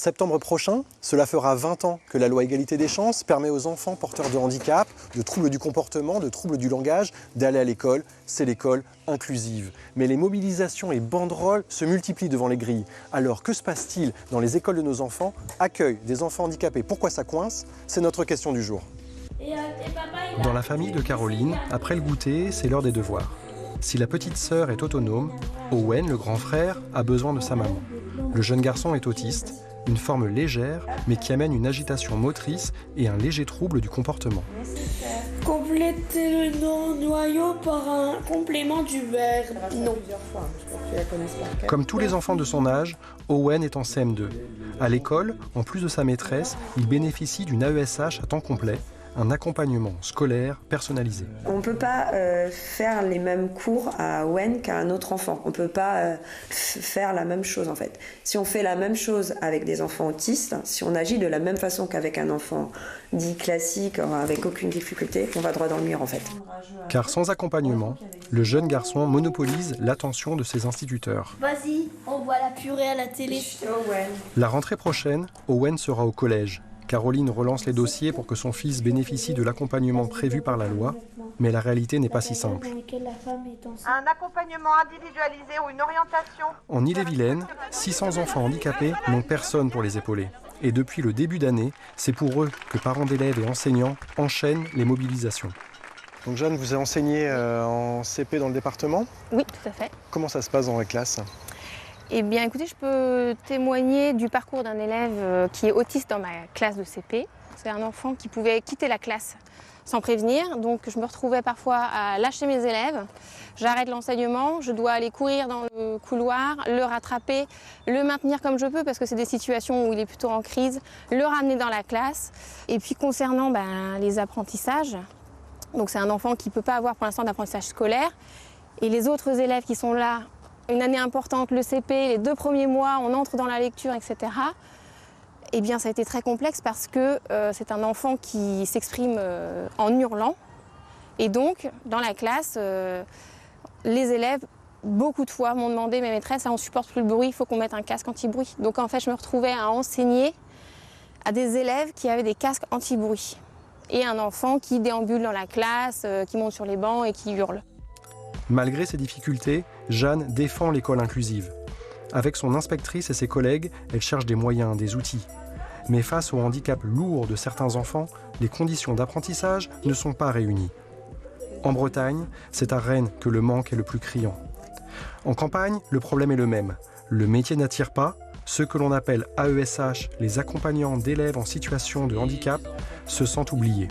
Septembre prochain, cela fera 20 ans que la loi Égalité des chances permet aux enfants porteurs de handicap, de troubles du comportement, de troubles du langage, d'aller à l'école. C'est l'école inclusive. Mais les mobilisations et banderoles se multiplient devant les grilles. Alors que se passe-t-il dans les écoles de nos enfants? Accueil des enfants handicapés, pourquoi ça coince? C'est notre question du jour. Dans la famille de Caroline, après le goûter, c'est l'heure des devoirs. Si la petite sœur est autonome, Owen, le grand frère, a besoin de sa maman. Le jeune garçon est autiste, une forme légère, mais qui amène une agitation motrice et un léger trouble du comportement. Compléter le noyau par un complément du verbe. Non. Comme tous les enfants de son âge, Owen est en CM2. À l'école, en plus de sa maîtresse, il bénéficie d'une AESH à temps complet, un accompagnement scolaire personnalisé. On ne peut pas faire les mêmes cours à Owen qu'à un autre enfant. On ne peut pas faire la même chose en fait. Si on fait la même chose avec des enfants autistes, si on agit de la même façon qu'avec un enfant dit classique, avec aucune difficulté, on va droit dans le mur en fait. Car sans accompagnement, le jeune garçon monopolise l'attention de ses instituteurs. Vas-y, on voit la purée à la télé. La rentrée prochaine, Owen sera au collège. Caroline relance les dossiers pour que son fils bénéficie de l'accompagnement prévu par la loi, mais la réalité n'est pas si simple. Un accompagnement individualisé ou une orientation. En Ille-et-Vilaine, 600 enfants handicapés n'ont personne pour les épauler. Et depuis le début d'année, c'est pour eux que parents d'élèves et enseignants enchaînent les mobilisations. Donc Jeanne, vous avez enseigné en CP dans le département? Oui, tout à fait. Comment ça se passe dans la classe? Eh bien, écoutez, je peux témoigner du parcours d'un élève qui est autiste dans ma classe de CP. C'est un enfant qui pouvait quitter la classe sans prévenir, donc je me retrouvais parfois à lâcher mes élèves. J'arrête l'enseignement, je dois aller courir dans le couloir, le rattraper, le maintenir comme je peux parce que c'est des situations où il est plutôt en crise, le ramener dans la classe. Et puis concernant les apprentissages, donc c'est un enfant qui ne peut pas avoir pour l'instant d'apprentissage scolaire. Et les autres élèves qui sont là, une année importante, le CP, les 2 premiers mois, on entre dans la lecture, etc. Eh bien, ça a été très complexe parce que c'est un enfant qui s'exprime en hurlant. Et donc, dans la classe, les élèves, beaucoup de fois, m'ont demandé, mais maîtresse, on ne supporte plus le bruit, il faut qu'on mette un casque anti-bruit. Donc, en fait, je me retrouvais à enseigner à des élèves qui avaient des casques anti-bruit. Et un enfant qui déambule dans la classe, qui monte sur les bancs et qui hurle. Malgré ces difficultés, Jeanne défend l'école inclusive. Avec son inspectrice et ses collègues, elle cherche des moyens, des outils. Mais face au handicap lourd de certains enfants, les conditions d'apprentissage ne sont pas réunies. En Bretagne, c'est à Rennes que le manque est le plus criant. En campagne, le problème est le même. Le métier n'attire pas. Ceux que l'on appelle AESH, les accompagnants d'élèves en situation de handicap, se sentent oubliés.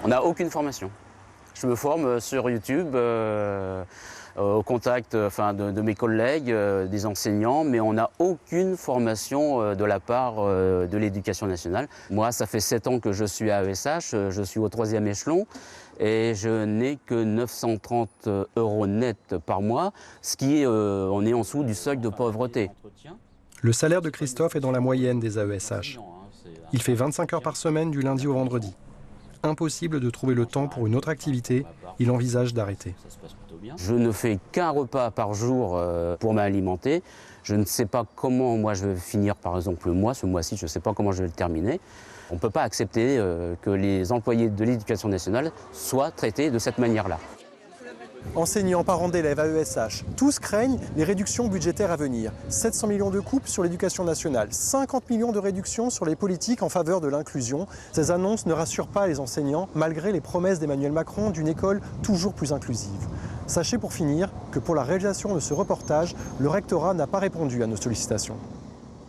On n'a aucune formation. Je me forme sur YouTube, au contact de mes collègues, des enseignants, mais on n'a aucune formation de la part de l'Éducation nationale. Moi, ça fait 7 ans que je suis à AESH, je suis au 3e échelon et je n'ai que 930 € net par mois, ce qui est, on est en dessous du seuil de pauvreté. Le salaire de Christophe est dans la moyenne des AESH. Il fait 25 heures par semaine du lundi au vendredi. Impossible de trouver le temps pour une autre activité, il envisage d'arrêter. Je ne fais qu'un repas par jour pour m'alimenter. Je ne sais pas comment moi je vais finir par exemple le mois, ce mois-ci, je ne sais pas comment je vais le terminer. On ne peut pas accepter que les employés de l'Éducation nationale soient traités de cette manière-là. Enseignants, parents d'élèves, AESH, tous craignent les réductions budgétaires à venir. 700 millions de coupes sur l'éducation nationale, 50 millions de réductions sur les politiques en faveur de l'inclusion. Ces annonces ne rassurent pas les enseignants, malgré les promesses d'Emmanuel Macron d'une école toujours plus inclusive. Sachez pour finir que pour la réalisation de ce reportage, le rectorat n'a pas répondu à nos sollicitations.